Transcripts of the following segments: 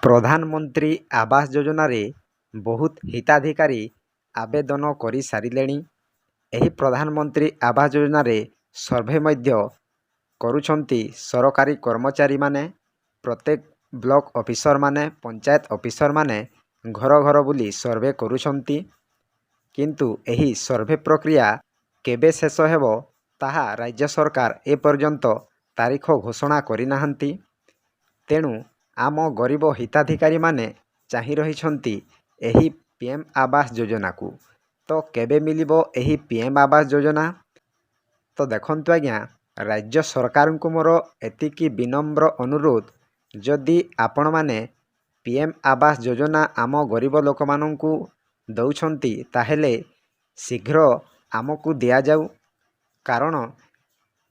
ପ୍ରଧାନମନ୍ତ୍ରୀ ଆବାସ ଯୋଜନାରେ ବହୁତ ହିତାଧିକାରୀ ଆବେଦନ କରିସାରିଲେଣି। ଏହି ପ୍ରଧାନମନ୍ତ୍ରୀ ଆବାସ ଯୋଜନାରେ ସର୍ଭେ ମଧ୍ୟ କରୁଛନ୍ତି ସରକାରୀ କର୍ମଚାରୀମାନେ, ପ୍ରତ୍ୟେକ ବ୍ଲକ ଅଫିସରମାନେ, ପଞ୍ଚାୟତ ଅଫିସରମାନେ ଘର ଘର ବୁଲି ସର୍ଭେ କରୁଛନ୍ତି। କିନ୍ତୁ ଏହି ସର୍ଭେ ପ୍ରକ୍ରିୟା କେବେ ଶେଷ ହେବ ତାହା ରାଜ୍ୟ ସରକାର ଏପର୍ଯ୍ୟନ୍ତ ତାରିଖ ଘୋଷଣା କରିନାହାନ୍ତି। ତେଣୁ ଆମ ଗରିବ ହିତାଧିକାରୀମାନେ ଚାହିଁ ରହିଛନ୍ତି ଏହି ପିଏମ୍ ଆବାସ ଯୋଜନାକୁ। ତ କେବେ ମିଳିବ ଏହି ପିଏମ୍ ଆବାସ ଯୋଜନା? ତ ଦେଖନ୍ତୁ ଆଜ୍ଞା, ରାଜ୍ୟ ସରକାରଙ୍କୁ ମୋର ଏତିକି ବିନମ୍ର ଅନୁରୋଧ, ଯଦି ଆପଣମାନେ ପିଏମ୍ ଆବାସ ଯୋଜନା ଆମ ଗରିବ ଲୋକମାନଙ୍କୁ ଦେଉଛନ୍ତି ତାହେଲେ ଶୀଘ୍ର ଆମକୁ ଦିଆଯାଉ। କାରଣ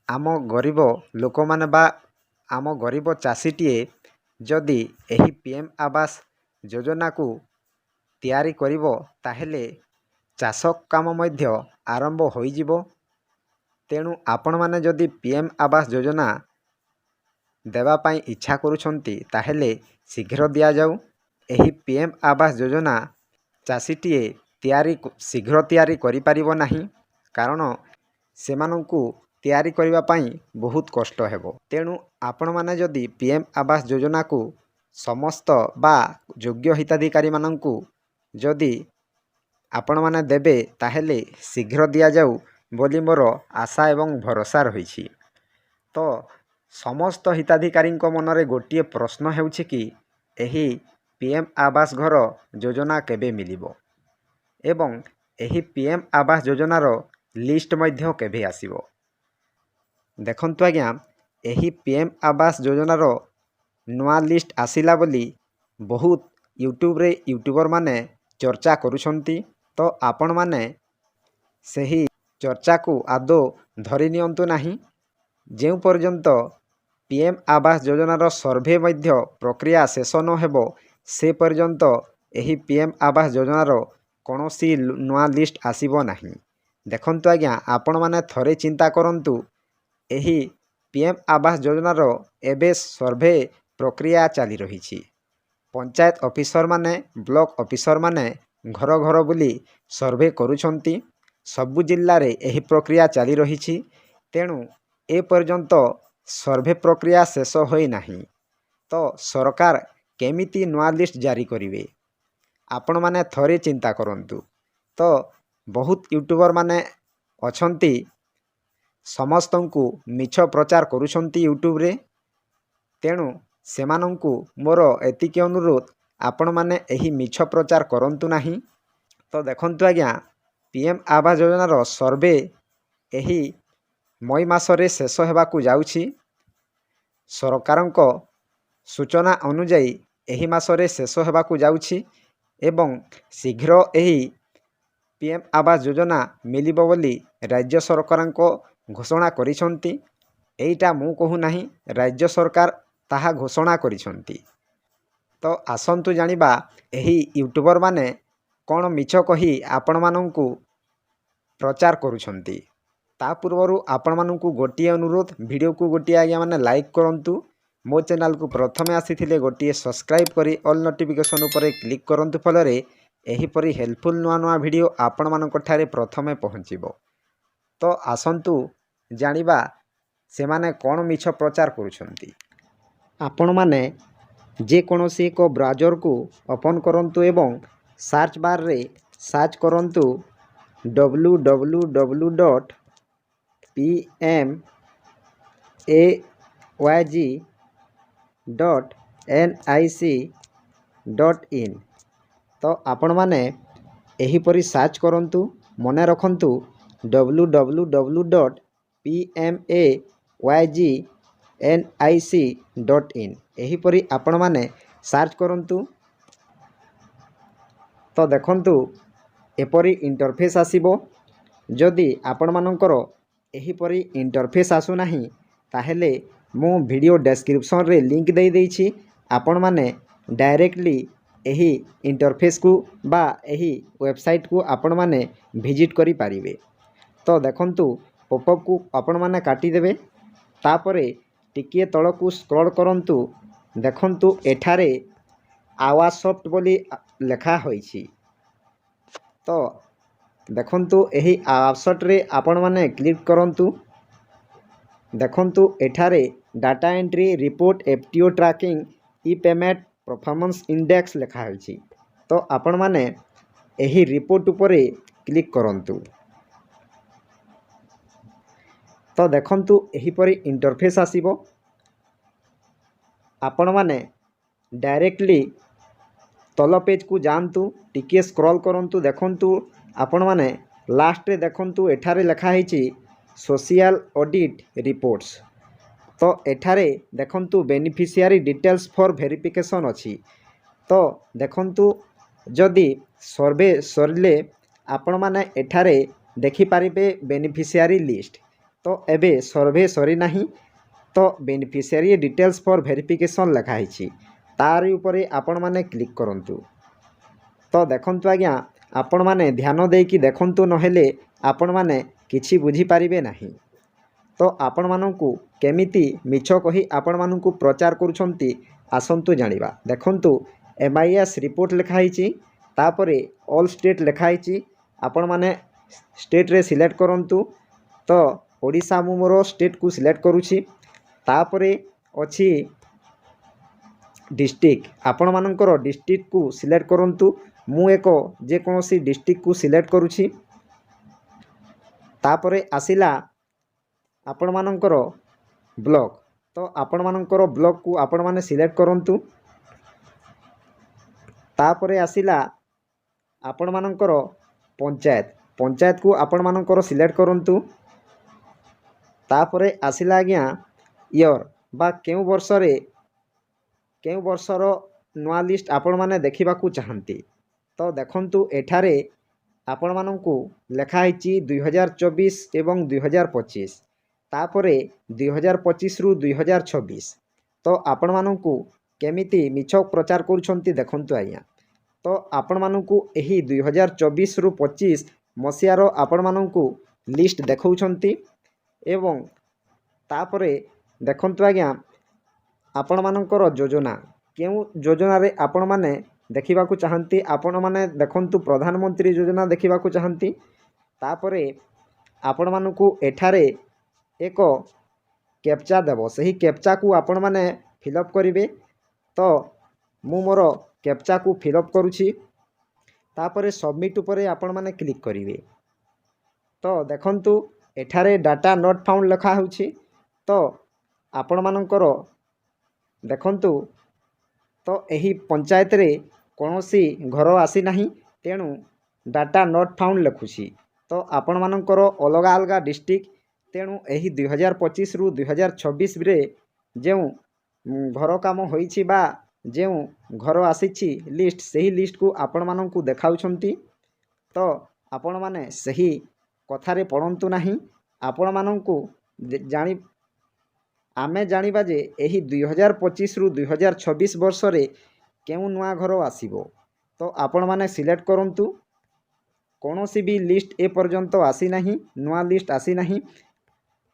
ଆମ ଗରିବ ଲୋକମାନେ ବା ଆମ ଗରିବ ଚାଷୀଟିଏ ଯଦି ଏହି ପିଏମ୍ ଆବାସ ଯୋଜନାକୁ ତିଆରି କରିବ ତାହେଲେ ଚାଷ କାମ ମଧ୍ୟ ଆରମ୍ଭ ହୋଇଯିବ। ତେଣୁ ଆପଣମାନେ ଯଦି ପିଏମ୍ ଆବାସ ଯୋଜନା ଦେବା ପାଇଁ ଇଚ୍ଛା କରୁଛନ୍ତି ତାହେଲେ ଶୀଘ୍ର ଦିଆଯାଉ। ଏହି ପିଏମ୍ ଆବାସ ଯୋଜନା ଚାଷୀଟିଏ ଶୀଘ୍ର ତିଆରି କରିପାରିବ ନାହିଁ, କାରଣ ସେମାନଙ୍କୁ ତିଆରି କରିବା ପାଇଁ ବହୁତ କଷ୍ଟ ହେବ। ତେଣୁ ଆପଣମାନେ ଯଦି ପିଏମ୍ ଆବାସ ଯୋଜନାକୁ ସମସ୍ତ ବା ଯୋଗ୍ୟ ହିତାଧିକାରୀମାନଙ୍କୁ ଯଦି ଆପଣମାନେ ଦେବେ ତାହେଲେ ଶୀଘ୍ର ଦିଆଯାଉ ବୋଲି ମୋର ଆଶା ଏବଂ ଭରସା ରହିଛି। ତ ସମସ୍ତ ହିତାଧିକାରୀଙ୍କ ମନରେ ଗୋଟିଏ ପ୍ରଶ୍ନ ହେଉଛି କି ଏହି ପିଏମ୍ ଆବାସ ଘର ଯୋଜନା କେବେ ମିଳିବ ଏବଂ ଏହି ପିଏମ୍ ଆବାସ ଯୋଜନାର ଲିଷ୍ଟ ମଧ୍ୟ କେବେ ଆସିବ? ଦେଖନ୍ତୁ ଆଜ୍ଞା, ଏହି ପିଏମ୍ ଆବାସ ଯୋଜନାର ନୂଆ ଲିଷ୍ଟ ଆସିଲା ବୋଲି ବହୁତ ୟୁଟ୍ୟୁବରମାନେ ଚର୍ଚ୍ଚା କରୁଛନ୍ତି। ତ ଆପଣମାନେ ସେହି ଚର୍ଚ୍ଚାକୁ ଆଦୌ ଧରି ନିଅନ୍ତୁ ନାହିଁ। ଯେଉଁ ପର୍ଯ୍ୟନ୍ତ ପିଏମ୍ ଆବାସ ଯୋଜନାର ସର୍ଭେ ମଧ୍ୟ ପ୍ରକ୍ରିୟା ଶେଷ ନ ହେବ ସେ ପର୍ଯ୍ୟନ୍ତ ଏହି ପିଏମ୍ ଆବାସ ଯୋଜନାର କୌଣସି ନୂଆ ଲିଷ୍ଟ ଆସିବ ନାହିଁ। ଦେଖନ୍ତୁ ଆଜ୍ଞା, ଆପଣମାନେ ଥରେ ଚିନ୍ତା କରନ୍ତୁ, ଏହି ପିଏମ୍ ଆବାସ ଯୋଜନାର ଏବେ ସର୍ଭେ ପ୍ରକ୍ରିୟା ଚାଲି ରହିଛି। ପଞ୍ଚାୟତ ଅଫିସରମାନେ, ବ୍ଲକ ଅଫିସରମାନେ ଘର ଘର ବୁଲି ସର୍ଭେ କରୁଛନ୍ତି। ସବୁ ଜିଲ୍ଲାରେ ଏହି ପ୍ରକ୍ରିୟା ଚାଲି ରହିଛି। ତେଣୁ ଏପର୍ଯ୍ୟନ୍ତ ସର୍ଭେ ପ୍ରକ୍ରିୟା ଶେଷ ହୋଇନାହିଁ। ତ ସରକାର କେମିତି ନୂଆ ଲିଷ୍ଟ ଜାରି କରିବେ? ଆପଣମାନେ ଥରେ ଚିନ୍ତା କରନ୍ତୁ। ତ ବହୁତ ୟୁଟ୍ୟୁବରମାନେ ଅଛନ୍ତି, ସମସ୍ତଙ୍କୁ ମିଛ ପ୍ରଚାର କରୁଛନ୍ତି ୟୁଟ୍ୟୁବରେ। ତେଣୁ ସେମାନଙ୍କୁ ମୋର ଏତିକି ଅନୁରୋଧ, ଆପଣମାନେ ଏହି ମିଛ ପ୍ରଚାର କରନ୍ତୁ ନାହିଁ। ତ ଦେଖନ୍ତୁ ଆଜ୍ଞା, ପିଏମ୍ ଆବାସ ଯୋଜନାର ସର୍ଭେ ଏହି ମଇ ମାସରେ ଶେଷ ହେବାକୁ ଯାଉଛି। ସରକାରଙ୍କ ସୂଚନା ଅନୁଯାୟୀ ଏହି ମାସରେ ଶେଷ ହେବାକୁ ଯାଉଛି ଏବଂ ଶୀଘ୍ର ଏହି ପିଏମ୍ ଆବାସ ଯୋଜନା ମିଳିବ ବୋଲି ରାଜ୍ୟ ସରକାରଙ୍କ ଘୋଷଣା କରିଛନ୍ତି। ଏଇଟା ମୁଁ କହୁନାହିଁ, ରାଜ୍ୟ ସରକାର ତାହା ଘୋଷଣା କରିଛନ୍ତି। ତ ଆସନ୍ତୁ ଜାଣିବା ଏହି ୟୁଟ୍ୟୁବରମାନେ କ'ଣ ମିଛ କହି ଆପଣମାନଙ୍କୁ ପ୍ରଚାର କରୁଛନ୍ତି। ତା ପୂର୍ବରୁ ଆପଣମାନଙ୍କୁ ଗୋଟିଏ ଅନୁରୋଧ, ଭିଡ଼ିଓକୁ ଗୋଟିଏ ଆଜ୍ଞା ମାନେ ଲାଇକ୍ କରନ୍ତୁ। ମୋ ଚ୍ୟାନେଲକୁ ପ୍ରଥମେ ଆସିଥିଲେ ଗୋଟିଏ ସବସ୍କ୍ରାଇବ୍ କରି ଅଲ୍ ନୋଟିଫିକେସନ୍ ଉପରେ କ୍ଲିକ୍ କରନ୍ତୁ, ଫଳରେ ଏହିପରି ହେଲ୍ପଫୁଲ୍ ନୂଆ ନୂଆ ଭିଡ଼ିଓ ଆପଣମାନଙ୍କ ଠାରେ ପ୍ରଥମେ ପହଞ୍ଚିବ। ତ ଆସନ୍ତୁ ଜାଣିବା ସେମାନେ କ'ଣ ମିଛ ପ୍ରଚାର କରୁଛନ୍ତି। ଆପଣମାନେ ଯେକୌଣସି ଏକ ବ୍ରାଉଜରକୁ ଓପନ୍ କରନ୍ତୁ ଏବଂ ସର୍ଚ୍ଚ ବାର୍ରେ ସର୍ଚ୍ଚ କରନ୍ତୁ www.pmayg.nic.in। ତ ଆପଣମାନେ ଏହିପରି ସର୍ଚ୍ଚ କରନ୍ତୁ। ମନେ ରଖନ୍ତୁ www.pmayg.nic.in ଏହିପରି ଆପଣମାନେ ସର୍ଚ୍ଚ କରନ୍ତୁ। ତ ଦେଖନ୍ତୁ ଏପରି ଇଣ୍ଟରଫେସ୍ ଆସିବ। ଯଦି ଆପଣମାନଙ୍କର ଏହିପରି ଇଣ୍ଟରଫେସ୍ ଆସୁନାହିଁ ତାହେଲେ ମୁଁ ଭିଡ଼ିଓ ଡେସ୍କ୍ରିପସନ୍ରେ ଲିଙ୍କ୍ ଦେଇଦେଇଛି। ଆପଣମାନେ ଡାଇରେକ୍ଟଲି ଏହି ଇଣ୍ଟରଫେସ୍କୁ ବା ଏହି ୱେବସାଇଟ୍କୁ ଆପଣମାନେ ଭିଜିଟ୍ କରିପାରିବେ। ତ ଦେଖନ୍ତୁ ପପଅପ୍କୁ ଆପଣମାନେ କାଟିଦେବେ। ତାପରେ ଟିକିଏ ତଳକୁ ସ୍କ୍ରଲ୍ କରନ୍ତୁ। ଦେଖନ୍ତୁ ଏଠାରେ ଆୱାଜ ସଫ୍ଟ ବୋଲି ଲେଖା ହୋଇଛି। ତ ଦେଖନ୍ତୁ ଏହି ଆପ୍ସରେ ଆପଣମାନେ କ୍ଲିକ୍ କରନ୍ତୁ। ଦେଖନ୍ତୁ ଏଠାରେ data entry report FTO tracking e payment performance index ଲେଖା ହୋଇଛି। ତ ଆପଣମାନେ ଏହି ରିପୋର୍ଟ ଉପରେ କ୍ଲିକ୍ କରନ୍ତୁ। ତ ଦେଖନ୍ତୁ ଏହିପରି ଇଣ୍ଟରଫେସ୍ ଆସିବ। ଆପଣମାନେ ଡାଇରେକ୍ଟଲି ତଲ ପେଜକୁ ଯାଆନ୍ତୁ, ଟିକିଏ ସ୍କ୍ରଲ୍ କରନ୍ତୁ। ଦେଖନ୍ତୁ ଆପଣମାନେ ଲାଷ୍ଟରେ ଦେଖନ୍ତୁ ଏଠାରେ ଲେଖା ହେଇଛି ସୋସିଆଲ ଅଡ଼ିଟ୍ ରିପୋର୍ଟସ୍। ତ ଏଠାରେ ଦେଖନ୍ତୁ ବେନିଫିସିଆରୀ ଡିଟେଲ୍ସ ଫର୍ ଭେରିଫିକେସନ୍ ଅଛି। ତ ଦେଖନ୍ତୁ ଯଦି ସର୍ଭେ ସରିଲେ ଆପଣମାନେ ଏଠାରେ ଦେଖିପାରିବେ ବେନିଫିସିଆରୀ ଲିଷ୍ଟ। ତ ଏବେ ସର୍ଭେ ସରିନାହିଁ, ତ ବେନିଫିସିଆରୀ ଡିଟେଲ୍ସ ଫର୍ ଭେରିଫିକେସନ୍ ଲେଖା ହେଇଛି, ତାରି ଉପରେ ଆପଣମାନେ କ୍ଲିକ୍ କରନ୍ତୁ। ତ ଦେଖନ୍ତୁ ଆଜ୍ଞା, ଆପଣମାନେ ଧ୍ୟାନ ଦେଇକି ଦେଖନ୍ତୁ, ନହେଲେ ଆପଣମାନେ କିଛି ବୁଝିପାରିବେ ନାହିଁ। ତ ଆପଣମାନଙ୍କୁ କେମିତି ମିଛ କହି ଆପଣମାନଙ୍କୁ ପ୍ରଚାର କରୁଛନ୍ତି ଆସନ୍ତୁ ଜାଣିବା। ଦେଖନ୍ତୁ MIS ରିପୋର୍ଟ ଲେଖା ହେଇଛି, ତାପରେ ଅଲ୍ ଷ୍ଟେଟ୍ ଲେଖା ହେଇଛି। ଆପଣମାନେ ଷ୍ଟେଟ୍ରେ ସିଲେକ୍ଟ କରନ୍ତୁ। ତ ଓଡ଼ିଶା ମୁଁ ମୋର ଷ୍ଟେଟ୍କୁ ସିଲେକ୍ଟ କରୁଛି। ତାପରେ ଅଛି ଡିଷ୍ଟ୍ରିକ୍ଟ, ଆପଣମାନଙ୍କର ଡିଷ୍ଟ୍ରିକ୍ଟକୁ ସିଲେକ୍ଟ କରନ୍ତୁ। ମୁଁ ଏକ ଯେକୌଣସି ଡିଷ୍ଟ୍ରିକ୍ଟକୁ ସିଲେକ୍ଟ କରୁଛି। ତାପରେ ଆସିଲା ଆପଣମାନଙ୍କର ବ୍ଲକ। ତ ଆପଣମାନଙ୍କର ବ୍ଲକକୁ ଆପଣମାନେ ସିଲେକ୍ଟ କରନ୍ତୁ। ତାପରେ ଆସିଲା ଆପଣମାନଙ୍କର ପଞ୍ଚାୟତ, ପଞ୍ଚାୟତକୁ ଆପଣମାନଙ୍କର ସିଲେକ୍ଟ କରନ୍ତୁ। ତାପରେ ଆସିଲା ଆଜ୍ଞା ଇୟର୍ ବା କେଉଁ ବର୍ଷର ନୂଆ ଲିଷ୍ଟ ଆପଣମାନେ ଦେଖିବାକୁ ଚାହାନ୍ତି। ତ ଦେଖନ୍ତୁ ଏଠାରେ ଆପଣମାନଙ୍କୁ ଲେଖା ହେଇଛି 2024 ଏବଂ 2025, ତାପରେ 2025ରୁ 2026। ତ ଆପଣମାନଙ୍କୁ କେମିତି ମିଛ ପ୍ରଚାର କରୁଛନ୍ତି ଦେଖନ୍ତୁ ଆଜ୍ଞା। ତ ଆପଣମାନଙ୍କୁ ଏହି 2024ରୁ 25 ମସିହାର ଆପଣମାନଙ୍କୁ ଲିଷ୍ଟ ଦେଖାଉଛନ୍ତି। ଏବଂ ତାପରେ ଦେଖନ୍ତୁ ଆଜ୍ଞା ଆପଣମାନଙ୍କର ଯୋଜନା, କେଉଁ ଯୋଜନାରେ ଆପଣମାନେ ଦେଖିବାକୁ ଚାହାନ୍ତି। ଆପଣମାନେ ଦେଖନ୍ତୁ ପ୍ରଧାନମନ୍ତ୍ରୀ ଯୋଜନା ଦେଖିବାକୁ ଚାହାନ୍ତି। ତାପରେ ଆପଣମାନଙ୍କୁ ଏଠାରେ ଏକ କ୍ୟାପ୍ଚା ଦେବ, ସେହି କ୍ୟାପ୍ଚାକୁ ଆପଣମାନେ ଫିଲ୍ଅପ୍ କରିବେ। ତ ମୁଁ ମୋର କ୍ୟାପ୍ଚାକୁ ଫିଲ୍ଅପ୍ କରୁଛି। ତାପରେ ସବମିଟ୍ ଉପରେ ଆପଣମାନେ କ୍ଲିକ୍ କରିବେ। ତ ଦେଖନ୍ତୁ ଏଠାରେ ଡାଟା ନଟ୍ ଫାଉଣ୍ଡ ଲେଖା ହେଉଛି। ତ ଆପଣମାନଙ୍କର ଦେଖନ୍ତୁ ତ ଏହି ପଞ୍ଚାୟତରେ କୌଣସି ଘର ଆସିନାହିଁ, ତେଣୁ ଡାଟା ନଟ୍ ଫାଉଣ୍ଡ ଲେଖୁଛି। ତ ଆପଣମାନଙ୍କର ଅଲଗା ଅଲଗା ଡିଷ୍ଟ୍ରିକ୍ଟ, ତେଣୁ ଏହି 2025ରୁ 2026ରେ ଯେଉଁ ଘର କାମ ହୋଇଛି ବା ଯେଉଁ ଘର ଆସିଛି ଲିଷ୍ଟ, ସେହି ଲିଷ୍ଟକୁ ଆପଣମାନଙ୍କୁ ଦେଖାଉଛନ୍ତି। ତ ଆପଣମାନେ ସେହି କଥାରେ ପଡ଼ନ୍ତୁ ନାହିଁ। ଆପଣମାନଙ୍କୁ ଆମେ ଜାଣିବା ଯେ ଏହି 2025ରୁ 2026 ବର୍ଷରେ କେଉଁ ନୂଆ ଘର ଆସିବ। ତ ଆପଣମାନେ ସିଲେକ୍ଟ କରନ୍ତୁ। କୌଣସି ବି ଲିଷ୍ଟ ଏପର୍ଯ୍ୟନ୍ତ ଆସିନାହିଁ, ନୂଆ ଲିଷ୍ଟ ଆସିନାହିଁ।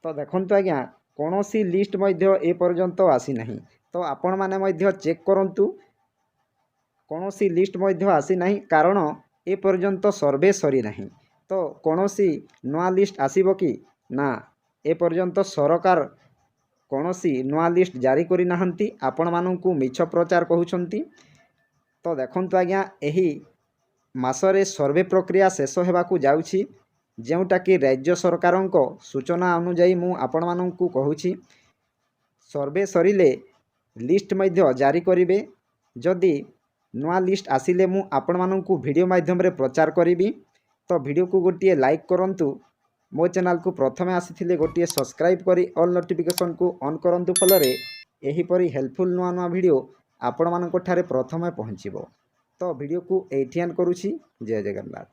ତ ଦେଖନ୍ତୁ ଆଜ୍ଞା କୌଣସି ଲିଷ୍ଟ ମଧ୍ୟ ଏପର୍ଯ୍ୟନ୍ତ ଆସିନାହିଁ। ତ ଆପଣମାନେ ମଧ୍ୟ ଚେକ୍ କରନ୍ତୁ, କୌଣସି ଲିଷ୍ଟ ମଧ୍ୟ ଆସିନାହିଁ, କାରଣ ଏପର୍ଯ୍ୟନ୍ତ ସର୍ଭେ ସରିନାହିଁ। ତ କୌଣସି ନୂଆ ଲିଷ୍ଟ ଆସିବ କି ନା, ଏପର୍ଯ୍ୟନ୍ତ ସରକାର କୌଣସି ନୂଆ ଲିଷ୍ଟ ଜାରି କରିନାହାନ୍ତି, ଆପଣମାନଙ୍କୁ ମିଛ ପ୍ରଚାର କହୁଛନ୍ତି। ତ ଦେଖନ୍ତୁ ଆଜ୍ଞା ଏହି ମାସରେ ସର୍ଭେ ପ୍ରକ୍ରିୟା ଶେଷ ହେବାକୁ ଯାଉଛି, ଯେଉଁଟାକି ରାଜ୍ୟ ସରକାରଙ୍କ ସୂଚନା ଅନୁଯାୟୀ ମୁଁ ଆପଣମାନଙ୍କୁ କହୁଛି। ସର୍ଭେ ସରିଲେ ଲିଷ୍ଟ ମଧ୍ୟ ଜାରି କରିବେ। ଯଦି ନୂଆ ଲିଷ୍ଟ ଆସିଲେ ମୁଁ ଆପଣମାନଙ୍କୁ ଭିଡ଼ିଓ ମାଧ୍ୟମରେ ପ୍ରଚାର କରିବି। ତ ଭିଡ଼ିଓକୁ ଗୋଟିଏ ଲାଇକ୍ କରନ୍ତୁ। ମୋ ଚ୍ୟାନେଲକୁ ପ୍ରଥମେ ଆସିଥିଲେ ଗୋଟିଏ ସବସ୍କ୍ରାଇବ୍ କରି ଅଲ୍ ନୋଟିଫିକେସନ୍କୁ ଅନ୍ କରନ୍ତୁ, ଫଳରେ ଏହିପରି ହେଲ୍ପଫୁଲ୍ ନୂଆ ନୂଆ ଭିଡ଼ିଓ ଆପଣମାନଙ୍କ ଠାରେ ପ୍ରଥମେ ପହଞ୍ଚିବ। ତ ଭିଡ଼ିଓକୁ ଏଇଠି ଏଣ୍ଡ କରୁଛି। ଜୟ ଜଗନ୍ନାଥ।